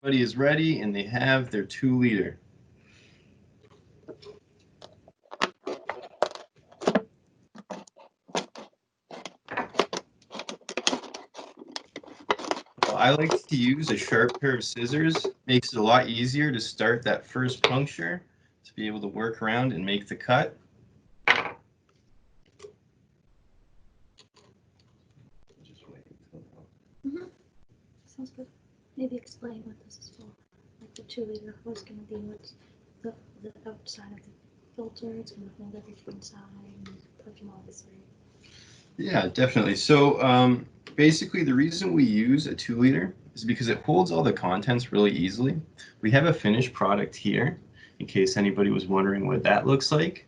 Everybody is ready and they have their 2-liter. Well, I like to use a sharp pair of scissors. Makes it a lot easier to start that first puncture, to be able to work around and make the cut. Sounds good. Maybe explain what this is for. Like the 2-liter, what's going to be what's the outside of the filter. It's going to hold everything inside and perfume all the three. Yeah, definitely. So basically the reason we use a 2-liter is because it holds all the contents really easily. We have a finished product here, in case anybody was wondering what that looks like.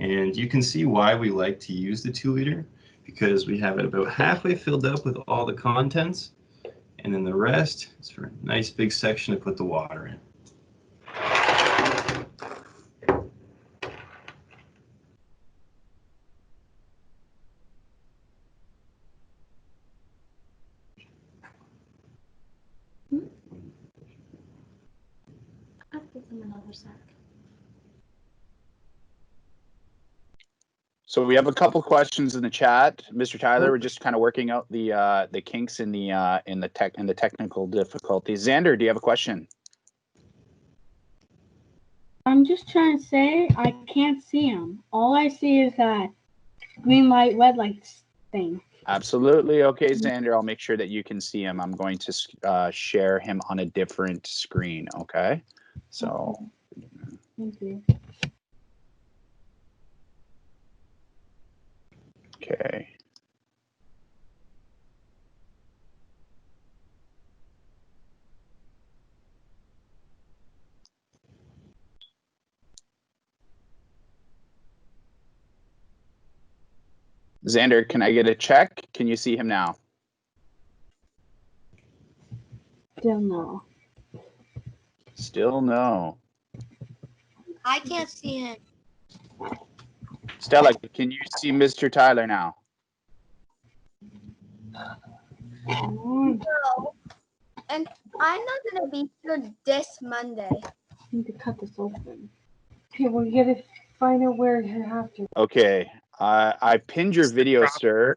And you can see why we like to use the 2-liter, because we have it about halfway filled up with all the contents, and then the rest is for a nice big section to put the water in. I'll give them another sec. So we have a couple questions in the chat, Mr. Tyler. We're just kind of working out the kinks in the technical difficulties. Xander, do you have a question? I'm just trying to say I can't see him. All I see is that green light, red light thing. Absolutely. Okay, Xander, I'll make sure that you can see him. I'm going to share him on a different screen. Okay. So. Thank you. Okay. Xander, can I get a check? Can you see him now? Still no. Still no. I can't see him. Stella, can you see Mr. Tyler now? Oh, No. And I'm not going to be here this Monday. I need to cut this open. Okay, well, you gotta find out where you have to. Okay. I pinned your video, sir.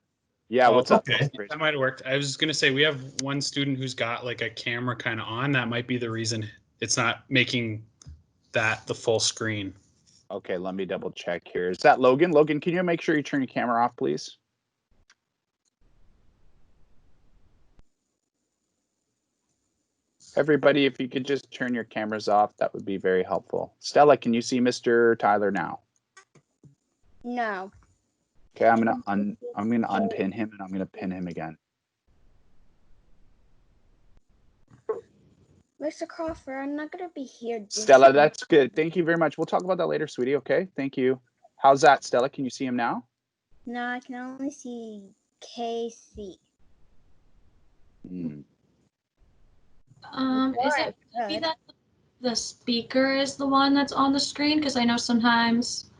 Yeah, what's up? Okay. That might have worked. I was going to say, we have one student who's got like a camera kind of on. That might be the reason it's not making that the full screen. Okay, let me double check here. Is that Logan? Logan, can you make sure you turn your camera off, please? Everybody, if you could just turn your cameras off, that would be very helpful. Stella, can you see Mr. Tyler now? No. Okay, I'm gonna unpin him and I'm gonna pin him again. Mr. Crawford, I'm not going to be here this Stella, that's good. Thank you very much. We'll talk about that later, sweetie. Okay, thank you. How's that, Stella? Can you see him now? No, I can only see KC. Is it maybe that the speaker is the one that's on the screen? Because I know sometimes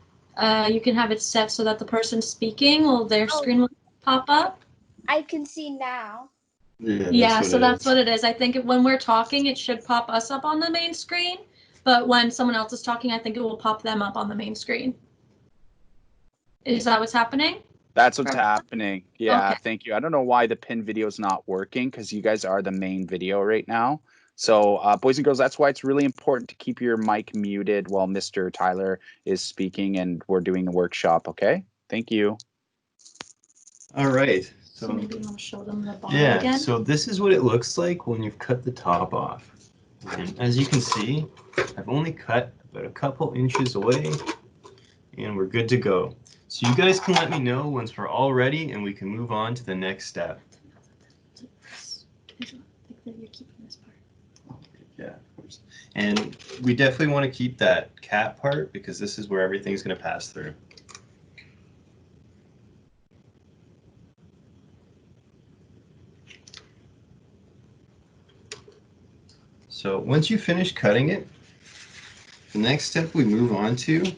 you can have it set so that the person speaking, their screen will pop up. I can see now. Yeah, so that's what it is. I think when we're talking, it should pop us up on the main screen. But when someone else is talking, I think it will pop them up on the main screen. Is that what's happening? That's what's happening. Yeah, Okay. Thank you. I don't know why the pin video is not working because you guys are the main video right now. So boys and girls, that's why it's really important to keep your mic muted while Mr. Tyler is speaking and we're doing the workshop, okay? Thank you. All right. So maybe you want to show them the bottom Yeah, again? so this is what it looks like when you've cut the top off. And as you can see, I've only cut about a couple inches away and we're good to go. So you guys can let me know once we're all ready and we can move on to the next step. I think that you're keeping this part. Yeah, of course. And we definitely want to keep that cap part because this is where everything's going to pass through. So once you finish cutting it, the next step we move on to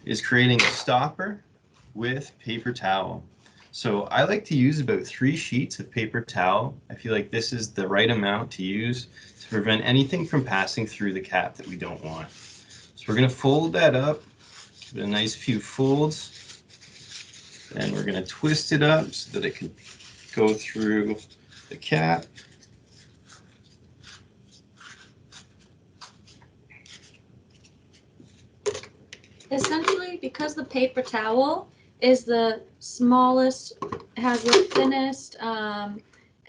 is creating a stopper with paper towel. So I like to use about 3 sheets of paper towel. I feel like this is the right amount to use to prevent anything from passing through the cap that we don't want. So we're going to fold that up, give it a nice few folds, and we're going to twist it up so that it can go through the cap. Essentially, because the paper towel is the smallest, has the thinnest kind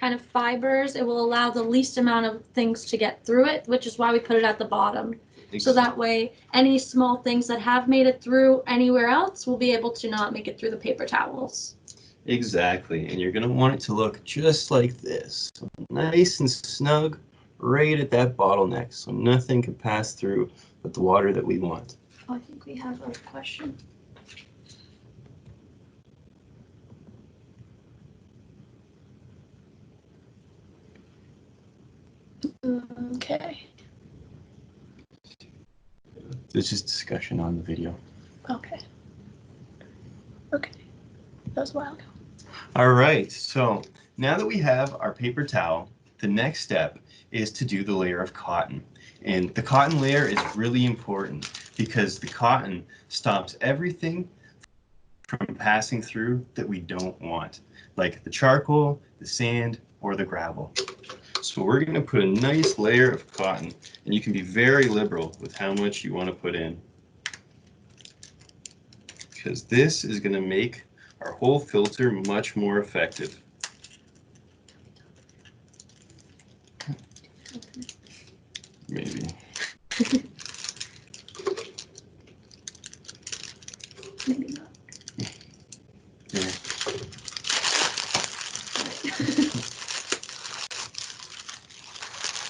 of fibers, it will allow the least amount of things to get through it, which is why we put it at the bottom. So that way, any small things that have made it through anywhere else will be able to not make it through the paper towels. Exactly, and you're going to want it to look just like this. So nice and snug right at that bottleneck, so nothing can pass through but the water that we want. Oh, I think we have a question. Okay. There's just discussion on the video. Okay. Okay. That was a while ago. All right, so now that we have our paper towel, the next step is to do the layer of cotton. And the cotton layer is really important because the cotton stops everything from passing through that we don't want, like the charcoal, the sand, or the gravel. So we're going to put a nice layer of cotton, and you can be very liberal with how much you want to put in, because this is going to make our whole filter much more effective. Maybe. Maybe not. Yeah.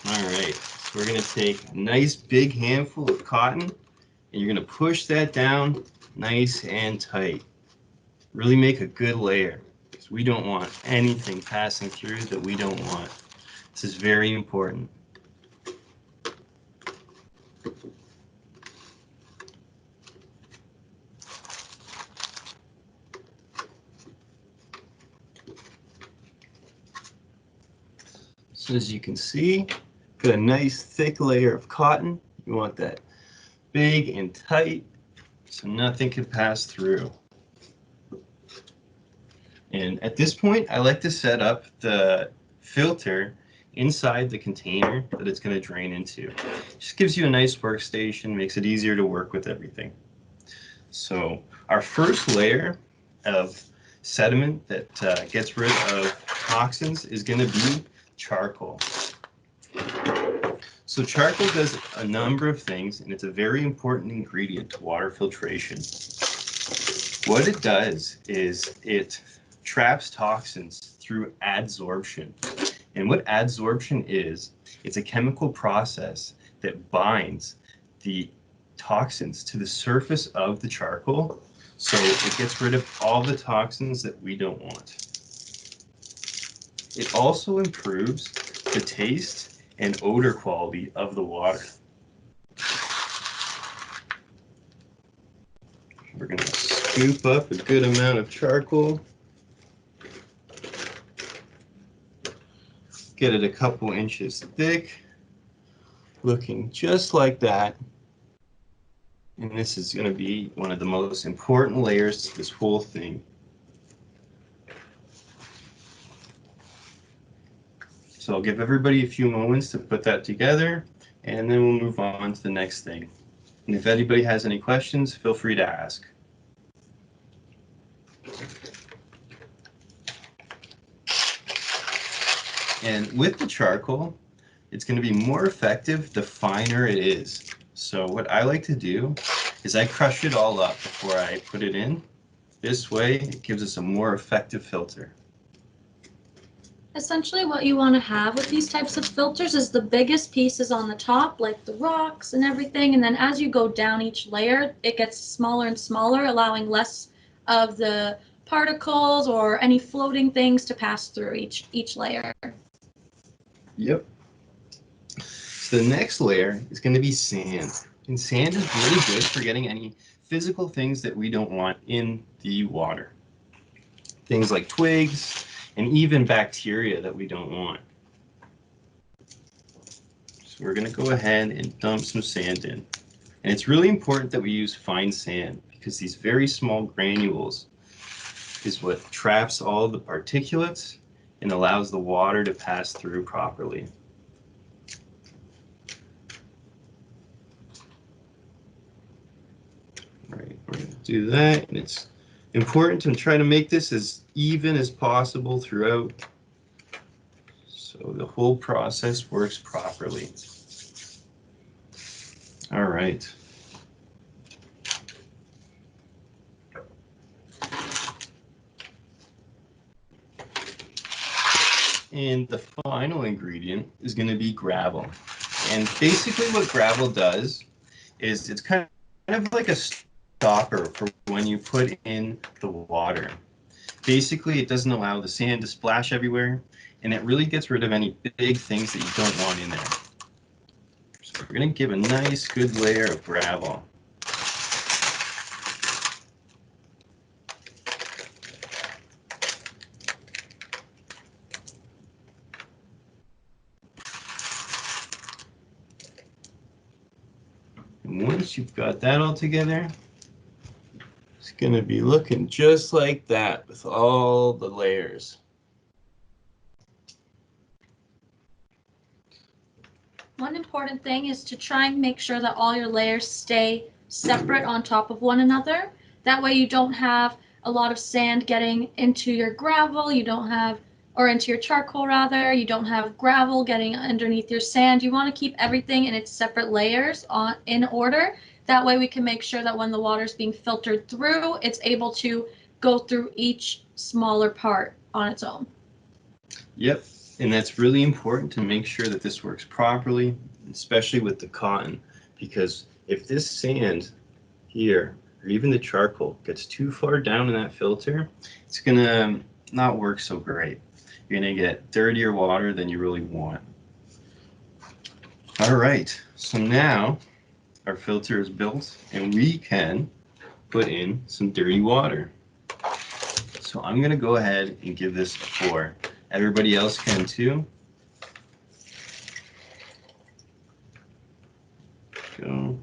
All right, so we're going to take a nice big handful of cotton, and you're going to push that down nice and tight. Really make a good layer, because we don't want anything passing through that we don't want. This is very important. So as you can see, got a nice thick layer of cotton. You want that big and tight so nothing can pass through. And at this point, I like to set up the filter inside the container that it's going to drain into. Just gives you a nice workstation, makes it easier to work with everything. So our first layer of sediment that gets rid of toxins is going to be charcoal. So charcoal does a number of things, and it's a very important ingredient to water filtration. What it does is it traps toxins through adsorption. And what adsorption is, it's a chemical process that binds the toxins to the surface of the charcoal, so it gets rid of all the toxins that we don't want. It also improves the taste and odor quality of the water. We're going to scoop up a good amount of charcoal. Get it a couple inches thick, looking just like that. And this is going to be one of the most important layers to this whole thing. So I'll give everybody a few moments to put that together, and then we'll move on to the next thing. And if anybody has any questions, feel free to ask. And with the charcoal, it's going to be more effective the finer it is. So what I like to do is I crush it all up before I put it in. This way, it gives us a more effective filter. Essentially, what you want to have with these types of filters is the biggest pieces on the top, like the rocks and everything, and then as you go down each layer, it gets smaller and smaller, allowing less of the particles or any floating things to pass through each layer. Yep. So the next layer is going to be sand. And sand is really good for getting any physical things that we don't want in the water. things like twigs and even bacteria that we don't want. So we're going to go ahead and dump some sand in. And it's really important that we use fine sand because these very small granules is what traps all the particulates and allows the water to pass through properly. All right, we're going to do that, and it's important to try to make this as even as possible throughout so the whole process works properly. All right. And the final ingredient is going to be gravel. And basically what gravel does is it's kind of like a stopper for when you put in the water. Basically, it doesn't allow the sand to splash everywhere, and it really gets rid of any big things that you don't want in there. So we're going to give a nice good layer of gravel. And once you've got that all together, it's going to be looking just like that with all the layers. One important thing is to try and make sure that all your layers stay separate on top of one another. That way you don't have a lot of sand getting into your gravel, you don't have, or into your charcoal rather, you don't have gravel getting underneath your sand. You want to keep everything in its separate layers in order. That way we can make sure that when the water is being filtered through, it's able to go through each smaller part on its own. Yep, and that's really important to make sure that this works properly, especially with the cotton, because if this sand here, or even the charcoal, gets too far down in that filter, it's gonna not work so great. You're gonna get dirtier water than you really want. All right, so now our filter is built and we can put in some dirty water. So I'm gonna go ahead and give this a pour. Everybody else can too. Go.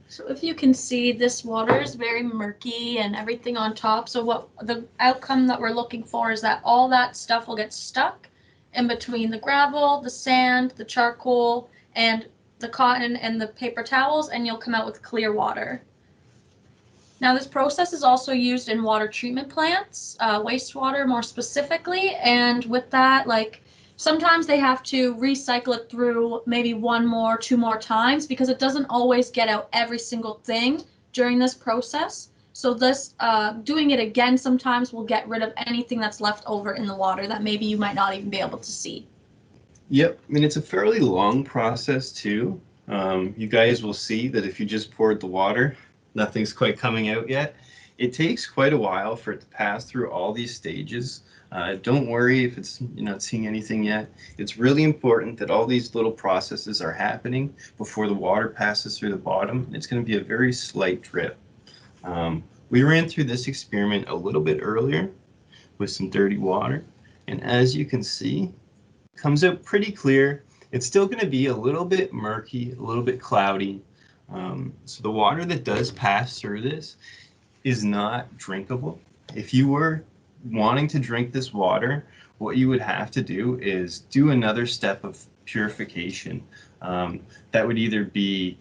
So if you can see, this water is very murky and everything on top. So what the outcome that we're looking for is that all that stuff will get stuck in between the gravel, the sand, the charcoal, and the cotton and the paper towels, and you'll come out with clear water. Now this process is also used in water treatment plants, wastewater more specifically, and with that, like, sometimes they have to recycle it through maybe two more times because it doesn't always get out every single thing during this process. So this, doing it again sometimes will get rid of anything that's left over in the water that maybe you might not even be able to see. Yep, I mean, it's a fairly long process too. You guys will see that if you just poured the water, nothing's quite coming out yet. It takes quite a while for it to pass through all these stages. Don't worry if you're not seeing anything yet. It's really important that all these little processes are happening before the water passes through the bottom. It's going to be a very slight drip. We ran through this experiment a little bit earlier with some dirty water, and as you can see, it comes out pretty clear. It's still going to be a little bit murky, a little bit cloudy. So the water that does pass through this is not drinkable. If you were wanting to drink this water, what you would have to do is do another step of purification. That would either be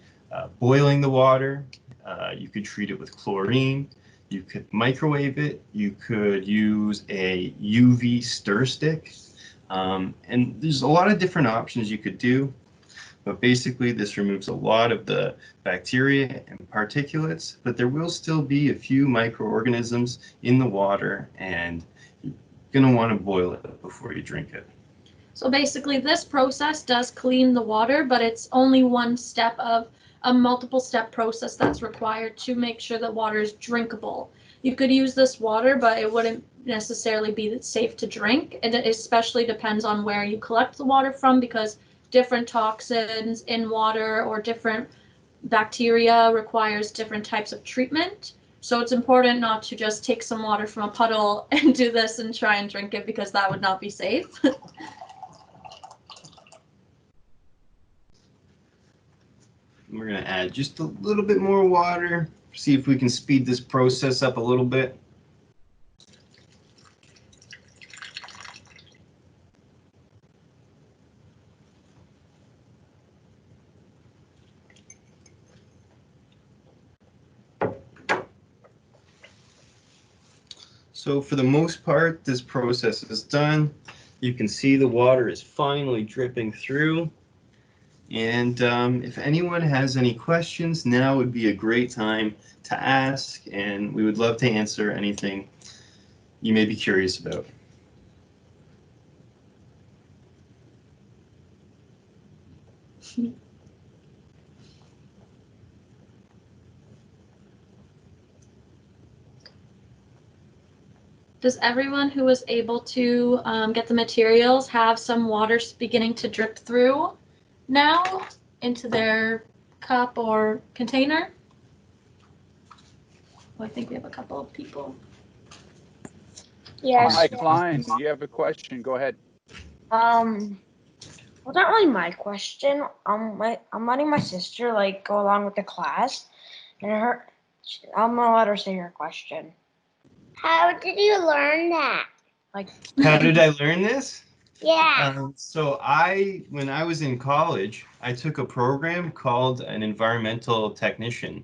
boiling the water, you could treat it with chlorine, you could microwave it, you could use a UV stir stick, and there's a lot of different options you could do. But basically, this removes a lot of the bacteria and particulates, but there will still be a few microorganisms in the water, and you're going to want to boil it before you drink it. So basically, this process does clean the water, but it's only one step of a multiple step process that's required to make sure that water is drinkable. You could use this water, but it wouldn't necessarily be safe to drink. And it especially depends on where you collect the water from, because different toxins in water or different bacteria requires different types of treatment. So it's important not to just take some water from a puddle and do this and try and drink it, because that would not be safe. We're gonna add just a little bit more water, see if we can speed this process up a little bit. So for the most part, this process is done. You can see the water is finally dripping through. And if anyone has any questions, now would be a great time to ask, and we would love to answer anything you may be curious about. Does everyone who was able to get the materials have some water beginning to drip through now into their cup or container? Well, I think we have a couple of people. Yes. Hi, Klein, you have a question? Go ahead. Well, not really my question. I'm letting my sister like go along with the class, and I'm gonna let her say her question. How did you learn that? Like, How did I learn this? Yeah. So when I was in college, I took a program called an environmental technician.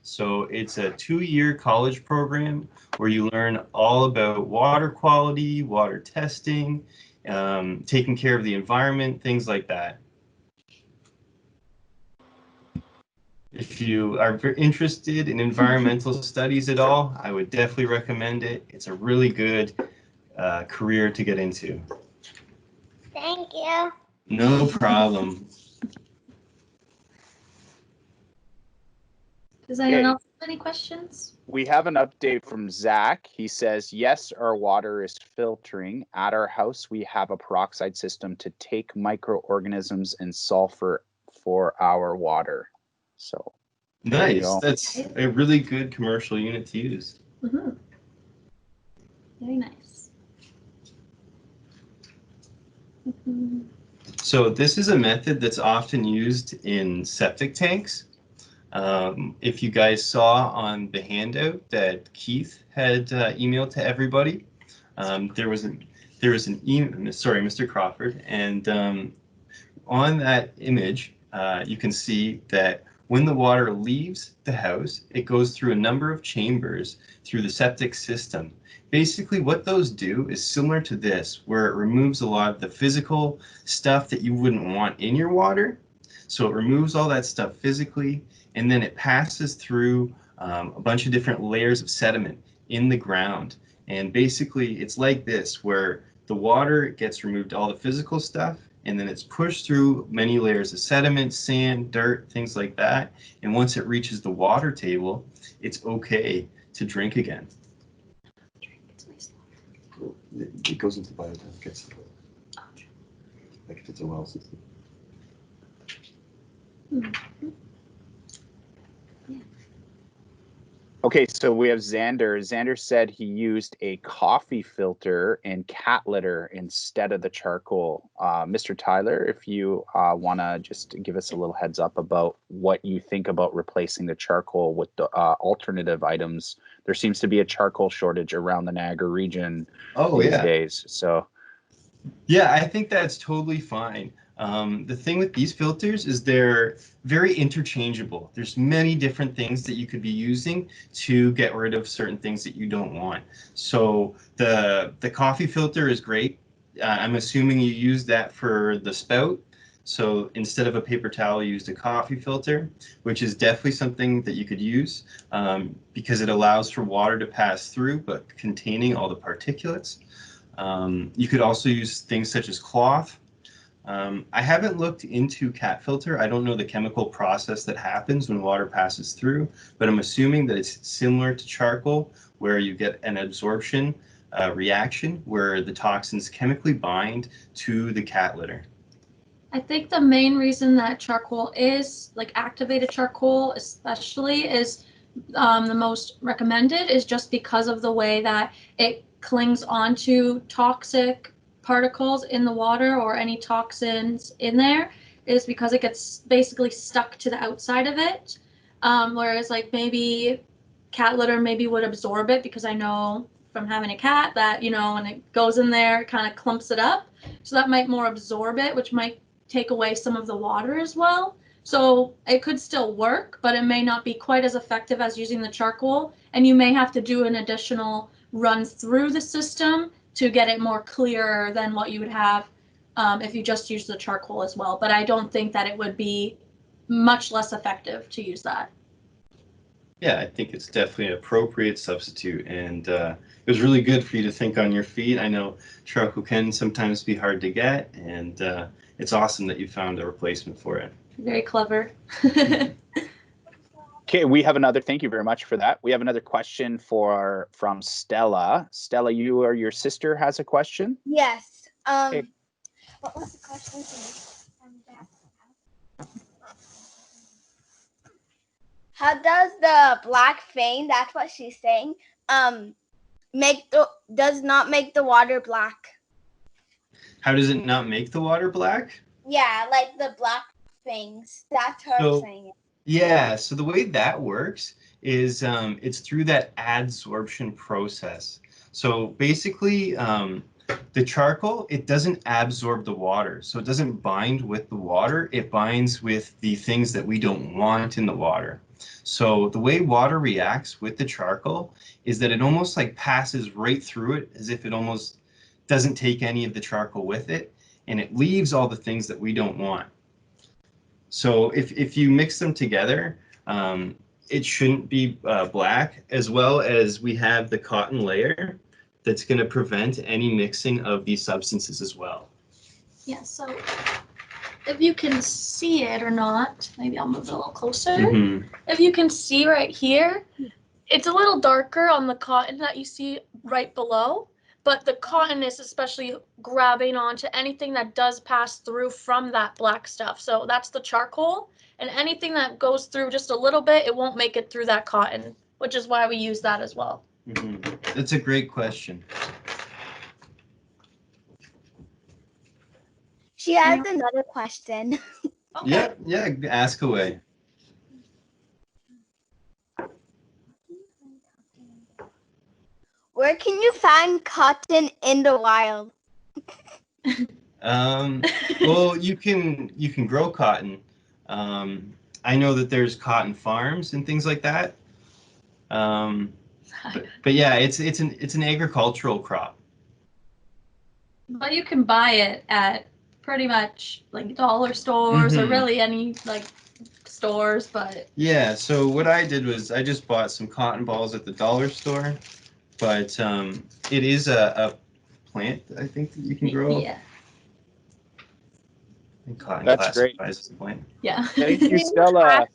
So it's a 2-year college program where you learn all about water quality, water testing, taking care of the environment, things like that. If you are interested in environmental studies at all, I would definitely recommend it. It's a really good career to get into. Thank you. No problem. Does anyone Okay. else have any questions? We have an update from Zach. He says, yes, our water is filtering. At our house, we have a peroxide system to take microorganisms and sulfur for our water. So there you Nice. go. That's a really good commercial unit to use. Mm-hmm. Very nice. Mm-hmm. So this is a method that's often used in septic tanks. If you guys saw on the handout that Keith had emailed to everybody, there was an email. Sorry, Mr. Crawford, and on that image, you can see that when the water leaves the house, it goes through a number of chambers through the septic system. Basically, what those do is similar to this, where it removes a lot of the physical stuff that you wouldn't want in your water. So it removes all that stuff physically, and then it passes through a bunch of different layers of sediment in the ground. And basically, it's like this, where the water gets removed, all the physical stuff, and then it's pushed through many layers of sediment, sand, dirt, things like that. And once it reaches the water table, it's okay to drink again. It goes into the biotank, gets like if it's a well system. Okay, so we have Xander. Xander said he used a coffee filter and cat litter instead of the charcoal. Mr. Tyler, if you want to just give us a little heads up about what you think about replacing the charcoal with the alternative items. There seems to be a charcoal shortage around the Niagara region these days. So, yeah, I think that's totally fine. The thing with these filters is they're very interchangeable. There's many different things that you could be using to get rid of certain things that you don't want. So the coffee filter is great. I'm assuming you use that for the spout. So instead of a paper towel, you used a coffee filter, which is definitely something that you could use because it allows for water to pass through, but containing all the particulates. You could also use things such as cloth. I haven't looked into cat filter. I don't know the chemical process that happens when water passes through, but I'm assuming that it's similar to charcoal, where you get an absorption reaction where the toxins chemically bind to the cat litter. I think the main reason that charcoal is, like activated charcoal especially, is the most recommended is just because of the way that it clings onto toxic particles in the water or any toxins in there, is because it gets basically stuck to the outside of it. Whereas like maybe cat litter maybe would absorb it, because I know from having a cat that, you know, when it goes in there, it kind of clumps it up. So that might more absorb it, which might take away some of the water as well. So it could still work, but it may not be quite as effective as using the charcoal. And you may have to do an additional run through the system to get it more clear than what you would have if you just use the charcoal as well. But I don't think that it would be much less effective to use that. Yeah, I think it's definitely an appropriate substitute, and it was really good for you to think on your feet. I know charcoal can sometimes be hard to get, and it's awesome that you found a replacement for it. Very clever. Okay, we have another. Thank you very much for that. We have another question from Stella. Stella, your sister has a question. Yes. Okay. What was the question? How does the black fang, that's what she's saying, does not make the water black? How does it not make the water black? Yeah, like the black fangs. That's her So- saying it. Yeah, so the way that works is it's through that adsorption process. So basically, the charcoal, it doesn't absorb the water. So it doesn't bind with the water. It binds with the things that we don't want in the water. So the way water reacts with the charcoal is that it almost like passes right through it, as if it almost doesn't take any of the charcoal with it, and it leaves all the things that we don't want. So if you mix them together, it shouldn't be black, as well as we have the cotton layer that's going to prevent any mixing of these substances as well. Yeah, so if you can see it or not, maybe I'll move it a little closer. Mm-hmm. If you can see right here, it's a little darker on the cotton that you see right below, but the cotton is especially grabbing onto anything that does pass through from that black stuff. So that's the charcoal, and anything that goes through just a little bit, it won't make it through that cotton, which is why we use that as well. Mm-hmm. That's a great question. She has another question. Okay. Yeah, ask away. Where can you find cotton in the wild? Well, you can grow cotton. I know that there's cotton farms and things like that. But yeah, it's an agricultural crop. But you can buy it at pretty much like dollar stores or Mhm. really any like stores, but Yeah, so what I did was I just bought some cotton balls at the dollar store, but it is a plant, I think, that you can grow. yeah. And cotton That's great. classifies as a plant. Yeah. Thank you, Stella.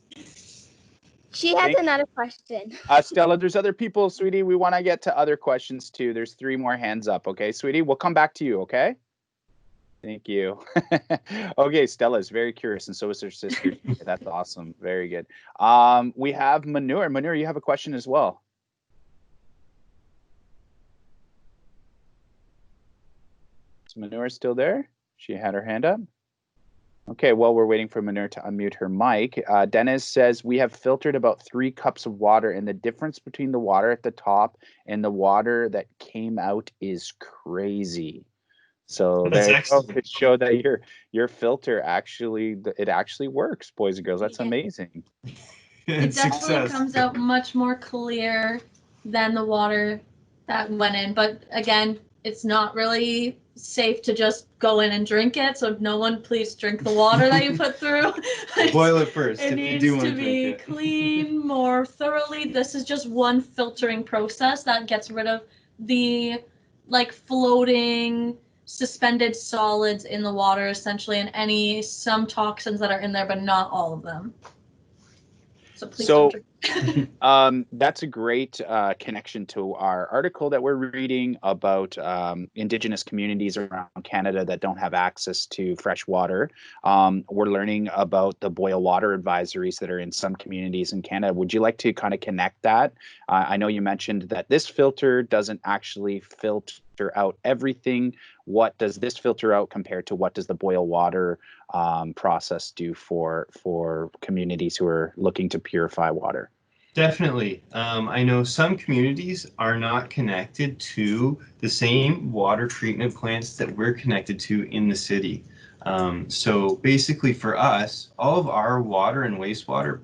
She has another question. Stella, there's other people, sweetie. We want to get to other questions too. There's 3 more hands up. Okay, sweetie. We'll come back to you. Okay. Thank you. Okay, Stella is very curious, and so is her sister. That's awesome. Very good. We have Manure. Manure, you have a question as well. Is Manure still there? She had her hand up. Okay, well, we're waiting for Manure to unmute her mic. Dennis says, we have filtered about 3 cups of water, and the difference between the water at the top and the water that came out is crazy. So That's there you go, excellent. to show that your filter actually works, boys and girls. That's Yeah. amazing. It definitely Success. comes out much more clear than the water that went in. But again, it's not really safe to just go in and drink it. So no one please drink the water that you put through. Boil it first It if you needs do want to to be drink it. clean more thoroughly. This is just one filtering process that gets rid of the like floating suspended solids in the water essentially, and some toxins that are in there, but not all of them. So please So- don't drink. That's a great connection to our article that we're reading about Indigenous communities around Canada that don't have access to fresh water. We're learning about the boil water advisories that are in some communities in Canada. Would you like to kind of connect that? I know you mentioned that this filter doesn't actually filter out everything. What does this filter out compared to what does the boil water process do for communities who are looking to purify water? Definitely. I know some communities are not connected to the same water treatment plants that we're connected to in the city. So basically for us, all of our water and wastewater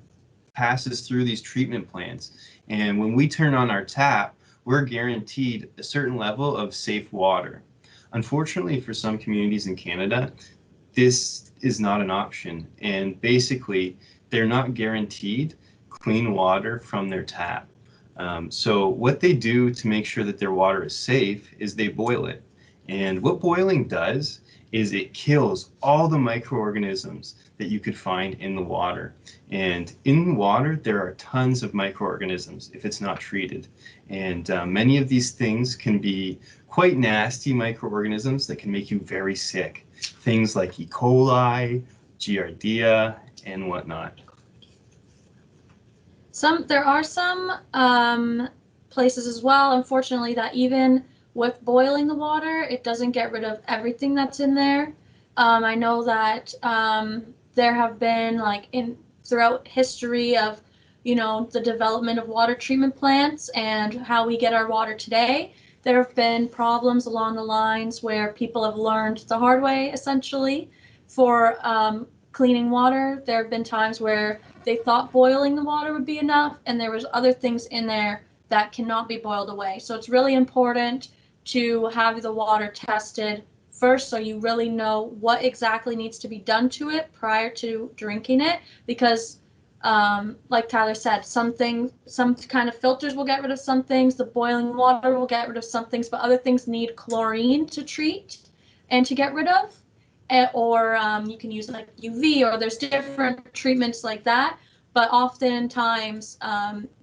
passes through these treatment plants. And when we turn on our tap, we're guaranteed a certain level of safe water. Unfortunately, for some communities in Canada, this is not an option. And basically, they're not guaranteed clean water from their tap. So what they do to make sure that their water is safe is they boil it. And what boiling does is it kills all the microorganisms that you could find in the water. And in water, there are tons of microorganisms if it's not treated. And many of these things can be quite nasty microorganisms that can make you very sick. Things like E. coli, Giardia, and whatnot. There are some places as well, unfortunately, that even with boiling the water, it doesn't get rid of everything that's in there. I know that there have been throughout history of, the development of water treatment plants and how we get our water today. There have been problems along the lines where people have learned the hard way, essentially, for cleaning water. There have been times where they thought boiling the water would be enough, and there was other things in there that cannot be boiled away. So it's really important to have the water tested first, so you really know what exactly needs to be done to it prior to drinking it, because like Tyler said, some kind of filters will get rid of some things, the boiling water will get rid of some things, but other things need chlorine to treat and to get rid of. Or you can use like UV, or there's different treatments like that. But oftentimes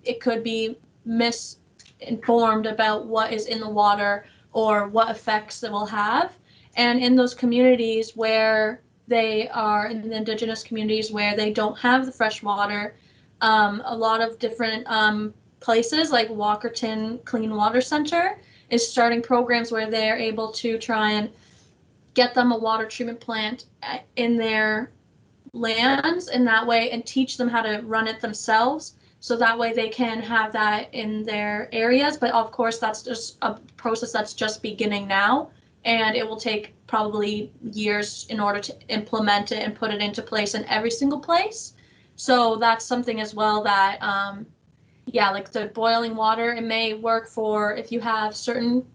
it could be misinformed about what is in the water or what effects it will have. And in those communities where they are in the Indigenous communities where they don't have the fresh water, a lot of different places like Walkerton Clean Water Center is starting programs where they're able to try and get them a water treatment plant in their lands in that way, and teach them how to run it themselves, so that way they can have that in their areas. But of course, that's just a process that's just beginning now, and it will take probably years in order to implement it and put it into place in every single place. So that's something as well that like the boiling water, it may work for if you have certain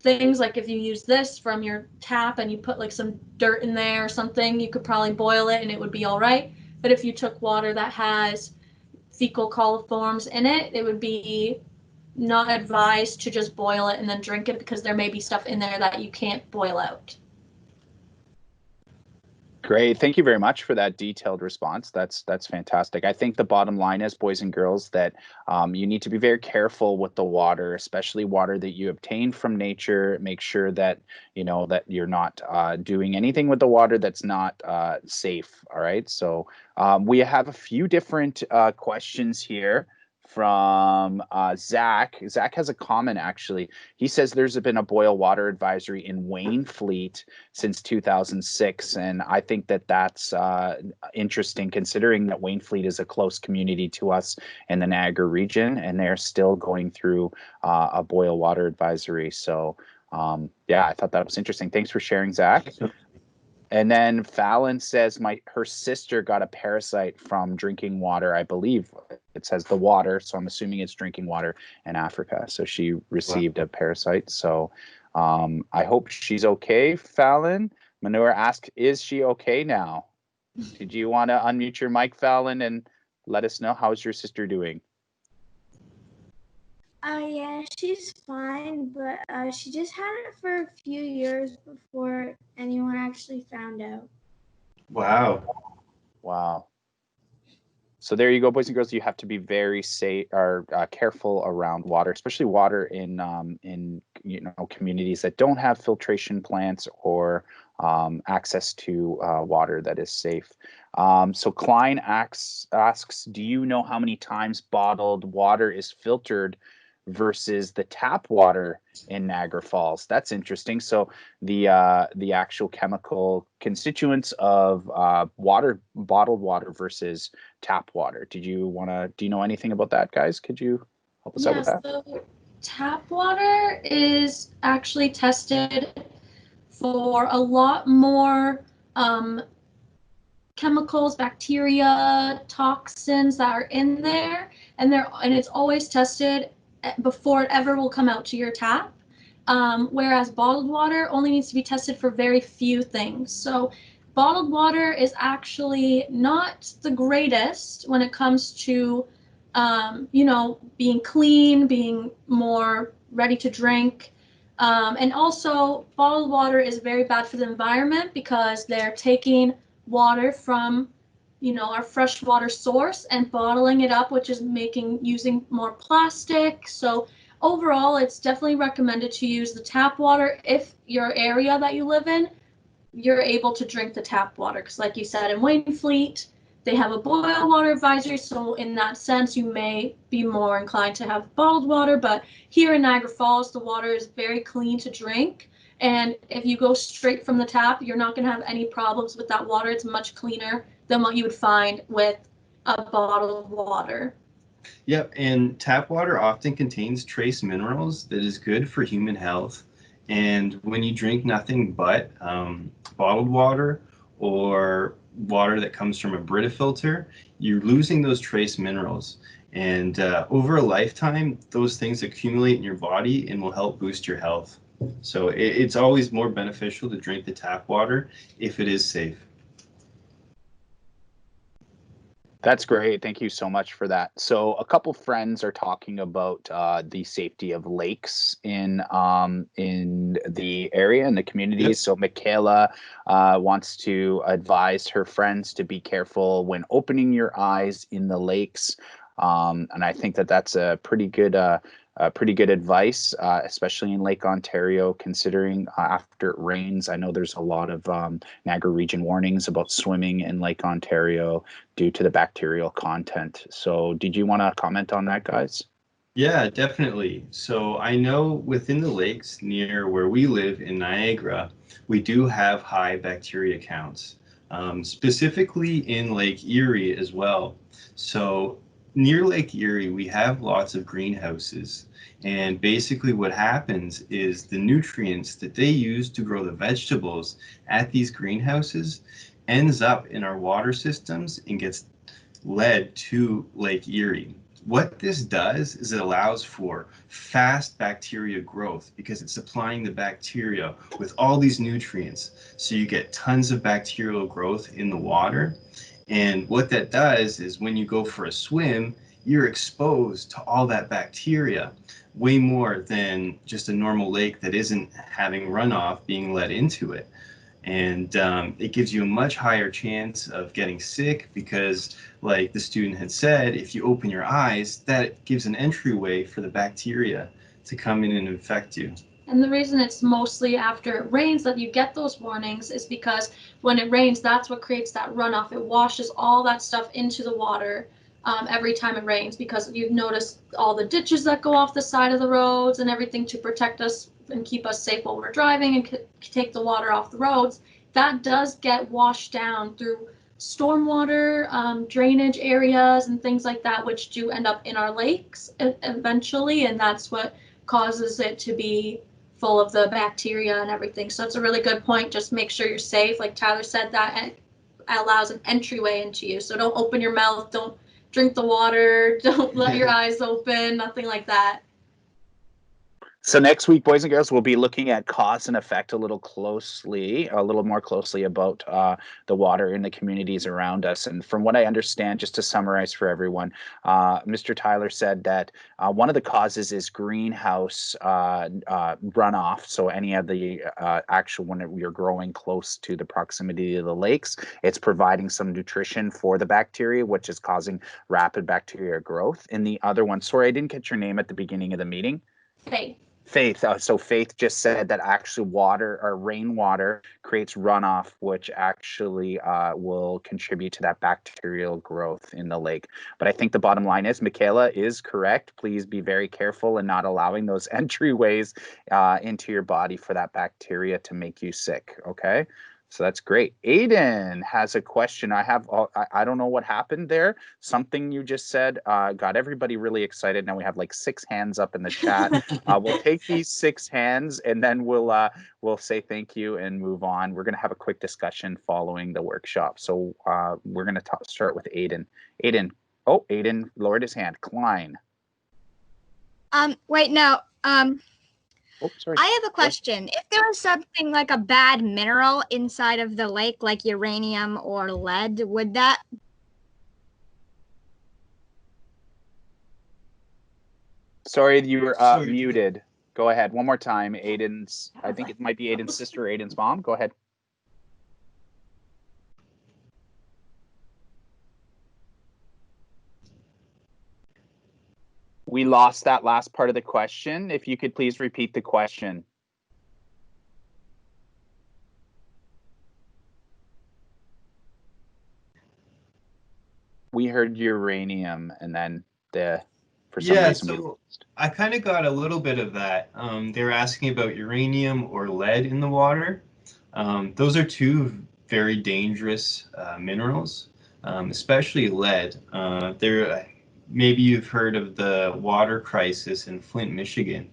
things, like if you use this from your tap and you put like some dirt in there or something, you could probably boil it and it would be all right. But if you took water that has fecal coliforms in it, it would be not advised to just boil it and then drink it, because there may be stuff in there that you can't boil out. Great. Thank you very much for that detailed response. That's fantastic. I think the bottom line is, boys and girls, that you need to be very careful with the water, especially water that you obtain from nature. Make sure that that you're not doing anything with the water that's not safe. All right. So we have a few different questions here from Zach. Zach has a comment, actually. He says there's been a boil water advisory in Wainfleet since 2006. And I think that that's interesting, considering that Wainfleet is a close community to us in the Niagara region, and they're still going through a boil water advisory. So I thought that was interesting. Thanks for sharing, Zach. And then Fallon says her sister got a parasite from drinking water. I believe it says the water, so I'm assuming it's drinking water in Africa. So she received a parasite. So I hope she's okay, Fallon. Manure asked, is she okay now? Did you want to unmute your mic, Fallon, and let us know how's your sister doing? Yeah, she's fine, but she just had it for a few years before anyone actually found out. Wow. Wow. So there you go, boys and girls. You have to be very safe or careful around water, especially water in communities that don't have filtration plants or access to water that is safe. So Klein asks, do you know how many times bottled water is filtered versus the tap water in Niagara Falls? That's interesting. So the actual chemical constituents of bottled water versus tap water. Do you know anything about that, guys? Could you help us out with that? So tap water is actually tested for a lot more chemicals, bacteria, toxins that are in there, and it's always tested before it ever will come out to your tap. Whereas bottled water only needs to be tested for very few things. So bottled water is actually not the greatest when it comes to, being clean, being more ready to drink. And also bottled water is very bad for the environment because they're taking water from, our freshwater source and bottling it up, which is using more plastic. So overall, it's definitely recommended to use the tap water if your area that you live in, you're able to drink the tap water. Because like you said, in Wainfleet, they have a boil water advisory. So in that sense, you may be more inclined to have bottled water. But here in Niagara Falls, the water is very clean to drink. And if you go straight from the tap, you're not going to have any problems with that water. It's much cleaner than what you would find with a bottled water. Yep, and tap water often contains trace minerals that is good for human health. And when you drink nothing but bottled water or water that comes from a Brita filter, you're losing those trace minerals. And over a lifetime, those things accumulate in your body and will help boost your health. So it's always more beneficial to drink the tap water if it is safe. That's great. Thank you so much for that. So a couple friends are talking about the safety of lakes in the area, in the community. Yep. So Michaela wants to advise her friends to be careful when opening your eyes in the lakes. And I think that's a pretty good advice, especially in Lake Ontario, considering after it rains. I know there's a lot of Niagara region warnings about swimming in Lake Ontario due to the bacterial content. So did you want to comment on that, guys? Yeah, definitely. So I know within the lakes near where we live in Niagara, we do have high bacteria counts, specifically in Lake Erie as well. So near Lake Erie, we have lots of greenhouses. And basically what happens is the nutrients that they use to grow the vegetables at these greenhouses ends up in our water systems and gets led to Lake Erie. What this does is it allows for fast bacteria growth because it's supplying the bacteria with all these nutrients. So you get tons of bacterial growth in the water. And what that does is when you go for a swim, you're exposed to all that bacteria way more than just a normal lake that isn't having runoff being let into it. And it gives you a much higher chance of getting sick because, like the student had said, if you open your eyes, that gives an entryway for the bacteria to come in and infect you. And the reason it's mostly after it rains that you get those warnings is because when it rains, that's what creates that runoff. It washes all that stuff into the water every time it rains, because you've noticed all the ditches that go off the side of the roads and everything to protect us and keep us safe while we're driving and take the water off the roads. That does get washed down through stormwater drainage areas and things like that, which do end up in our lakes eventually, and that's what causes it to be full of the bacteria and everything. So it's a really good point. Just make sure you're safe. Like Tyler said, that allows an entryway into you. So don't open your mouth, don't drink the water, don't let your eyes open, nothing like that. So next week, boys and girls, we'll be looking at cause and effect a little more closely about the water in the communities around us. And from what I understand, just to summarize for everyone, Mr. Tyler said that one of the causes is greenhouse runoff. So any of the when you're growing close to the proximity of the lakes, it's providing some nutrition for the bacteria, which is causing rapid bacteria growth. And the other one, sorry, I didn't catch your name at the beginning of the meeting. Faith. So Faith just said that actually water or rainwater creates runoff, which actually will contribute to that bacterial growth in the lake. But I think the bottom line is Michaela is correct. Please be very careful in not allowing those entryways into your body for that bacteria to make you sick. Okay. So that's great. Aiden has a question. I don't know what happened there. Something you just said got everybody really excited. Now we have like 6 hands up in the chat. We'll take these 6 hands and then we'll say thank you and move on. We're going to have a quick discussion following the workshop. So we're going to start with Aiden. Aiden lowered his hand. Klein. Wait, no. Oh, sorry. I have a question. If there was something like a bad mineral inside of the lake, like uranium or lead, would that? Sorry, you were muted. Go ahead. One more time. I think it might be Aiden's sister, Aiden's mom. Go ahead. We lost that last part of the question. If you could please repeat the question. We heard uranium and then for some reason. So I kind of got a little bit of that. They're asking about uranium or lead in the water. Those are 2 very dangerous minerals, especially lead. Maybe you've heard of the water crisis in Flint, Michigan,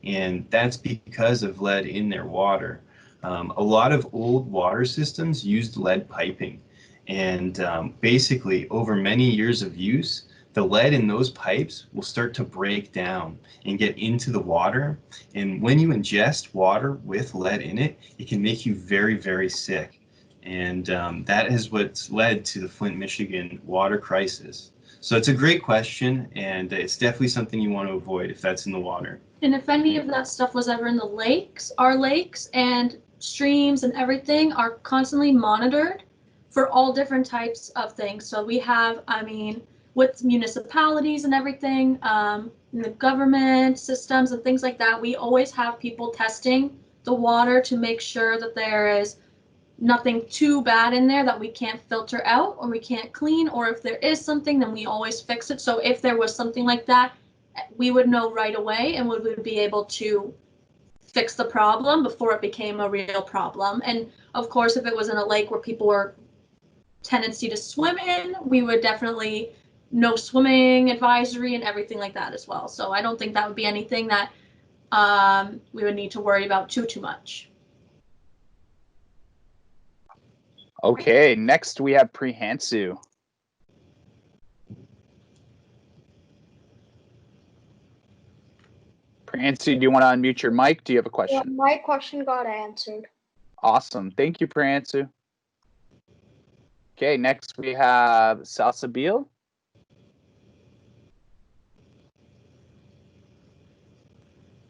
and that's because of lead in their water. A lot of old water systems used lead piping, and basically over many years of use, the lead in those pipes will start to break down and get into the water. And when you ingest water with lead in it, it can make you very, very sick. And that is what's led to the Flint, Michigan water crisis. So it's a great question, and it's definitely something you want to avoid if that's in the water. And if any of that stuff was ever in the lakes, our lakes and streams and everything are constantly monitored for all different types of things. So we have, with municipalities and everything, the government systems and things like that, we always have people testing the water to make sure that there is nothing too bad in there that we can't filter out or we can't clean, or if there is something, then we always fix it. So if there was something like that, we would know right away and we would be able to fix the problem before it became a real problem. And of course, if it was in a lake where people were tendency to swim in, we would definitely no swimming advisory and everything like that as well. So I don't think that would be anything that we would need to worry about too much. Okay, next we have Prihansu. Prihansu, do you want to unmute your mic? Do you have a question? Yeah, my question got answered. Awesome. Thank you, Prihansu. Okay, next we have Salsabil.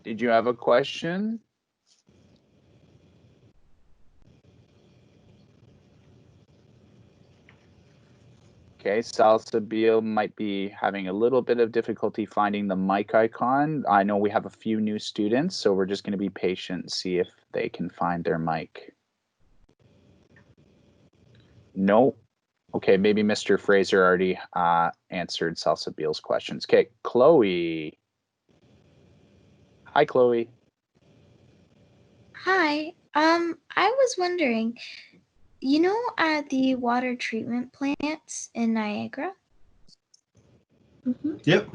Did you have a question? Okay, Salsabil might be having a little bit of difficulty finding the mic icon. I know we have a few new students, so we're just going to be patient and see if they can find their mic. No. Okay, maybe Mr. Fraser already answered Salsabil's questions. Okay, Chloe. Hi, Chloe. Hi. I was wondering, at the water treatment plants in Niagara? Mm-hmm. Yep.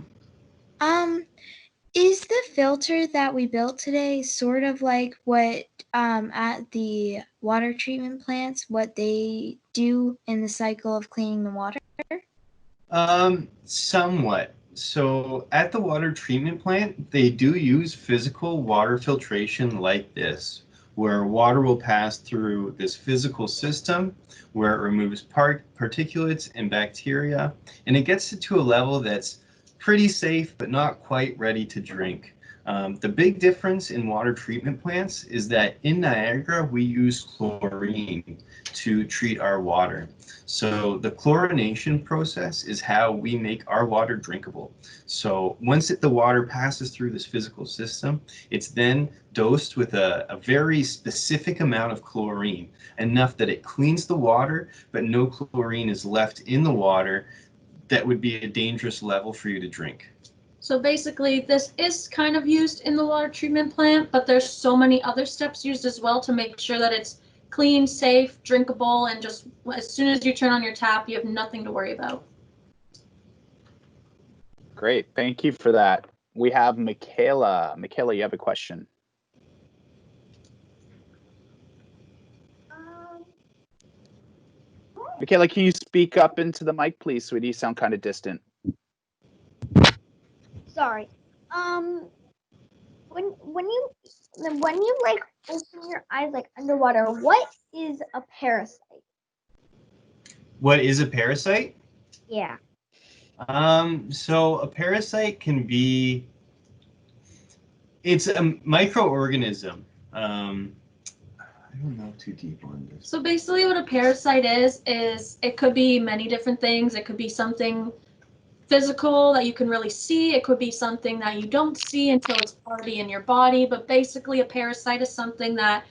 Is the filter that we built today sort of like what at the water treatment plants, what they do in the cycle of cleaning the water? Somewhat. So at the water treatment plant, they do use physical water filtration like this, where water will pass through this physical system where it removes particulates and bacteria, and it gets it to a level that's pretty safe but not quite ready to drink. The big difference in water treatment plants is that in Niagara, we use chlorine to treat our water. So the chlorination process is how we make our water drinkable. So once the water passes through this physical system, it's then dosed with a very specific amount of chlorine, enough that it cleans the water, but no chlorine is left in the water that would be a dangerous level for you to drink. So basically, this is kind of used in the water treatment plant, but there's so many other steps used as well to make sure that it's clean, safe, drinkable, and just as soon as you turn on your tap, you have nothing to worry about. Great. Thank you for that. We have Michaela. Michaela, you have a question. Michaela, can you speak up into the mic, please, sweetie? You sound kind of distant. Sorry. When you like open your eyes like underwater, what is a parasite? What is a parasite? Yeah. So a parasite can be, it's a microorganism. I don't know too deep on this. So basically what a parasite is it could be many different things. It could be something physical that you can really see. It could be something that you don't see until it's already in your body. But basically a parasite is something that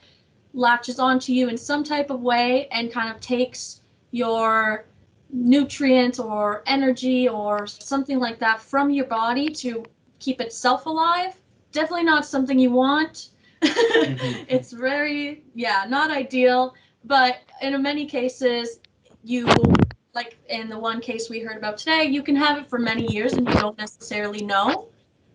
latches onto you in some type of way and kind of takes your nutrients or energy or something like that from your body to keep itself alive. Definitely not something you want. It's very, not ideal. But in many cases, you, like in the one case we heard about today, you can have it for many years and you don't necessarily know.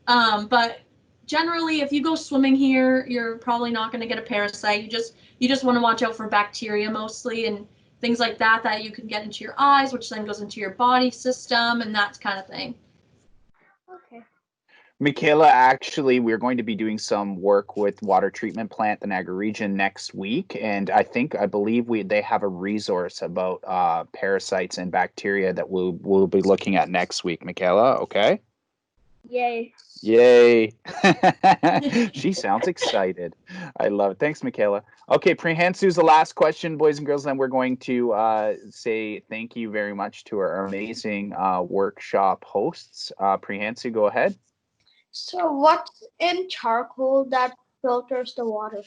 But generally, if you go swimming here, you're probably not going to get a parasite. You just want to watch out for bacteria mostly and things like that that you can get into your eyes, which then goes into your body system and that kind of thing. Okay. Michaela, actually, we're going to be doing some work with water treatment plant, the Niagara region, next week, and I believe they have a resource about parasites and bacteria that we'll be looking at next week. Michaela, okay? Yay. Yay! She sounds excited. I love it. Thanks, Michaela. Okay, Priyansu's the last question, boys and girls. Then we're going to say thank you very much to our amazing workshop hosts. Priyansu, go ahead. So what's in charcoal that filters the water?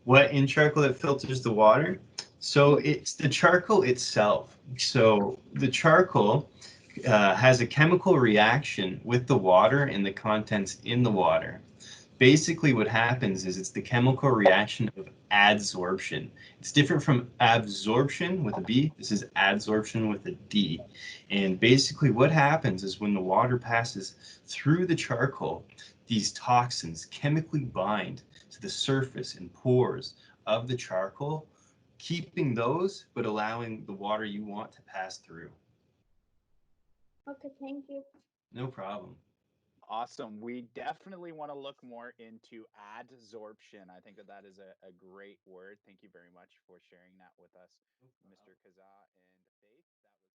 What in charcoal that filters the water? So it's the charcoal itself. So the charcoal has a chemical reaction with the water and the contents in the water. Basically what happens is it's the chemical reaction of adsorption. It's different from absorption with a B. This is adsorption with a D. And basically what happens is when the water passes through the charcoal, these toxins chemically bind to the surface and pores of the charcoal, keeping those but allowing the water you want to pass through. Okay, thank you. No problem. Awesome. We definitely want to look more into adsorption. I think that is a great word. Thank you very much for sharing that with us, Mr. Kazaa and Faith. That was